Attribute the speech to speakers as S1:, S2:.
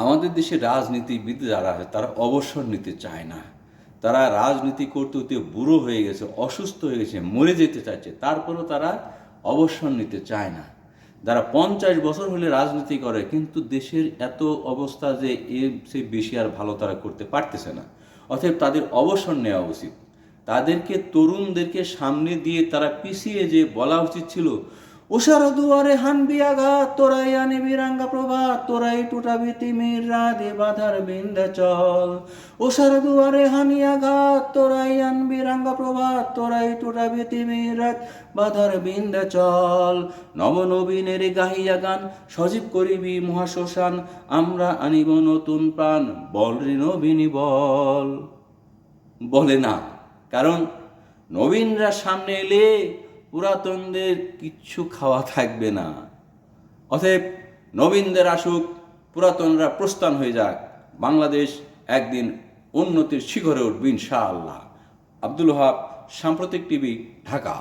S1: আমাদের দেশে রাজনীতিবিদ যারা আছে তারা অবসর নিতে চায় না। তারা রাজনীতি করতে করতে বুড়ো হয়ে গেছে, অসুস্থ হয়ে গেছে, মরে যেতে চাইছে, তারপরেও তারা অবসর নিতে চায় না। যারা 50 বছর হলে রাজনীতি করে কিন্তু দেশের এত অবস্থা যে এর সে বেশি আর ভালো তারা করতে পারতেছে না, অতএব তাদের অবসর নেওয়া উচিত। তাদেরকে, তরুণদেরকে সামনে দিয়ে তারা পিছিয়ে যে বলা উচিত ছিল, উষার দুয়ারে হানবি আঘাত, তোরাই আনিবি রাঙ্গা প্রভাত, তোরাই টুটাবি তিমির রাধে বাধার বিন্ধ্যাচল। উষার দুয়ারে হানি আঘাত, তোরাই আনবি রাঙ্গা প্রভাত, তোরাই টুটাবি তিমির রাত বাধার বিন্ধ্যাচল। নবনবীনের গাহিয়া গান, সজীব করিবি মহাশ্মশান, আমরা আনিব নতুন প্রাণ, বল রে নবীনী বল। বলে না, কারণ নবীনরা সামনে এলে পুরাতনদের কিচ্ছু খাওয়া থাকবে না। অতএব নবীনদের আসুক, পুরাতনরা প্রস্থান হয়ে যাক, বাংলাদেশ একদিন উন্নতির শিখরে উঠবে ইনশাআল্লাহ। আব্দুল ওহাব, সাম্প্রতিক টিভি, ঢাকা।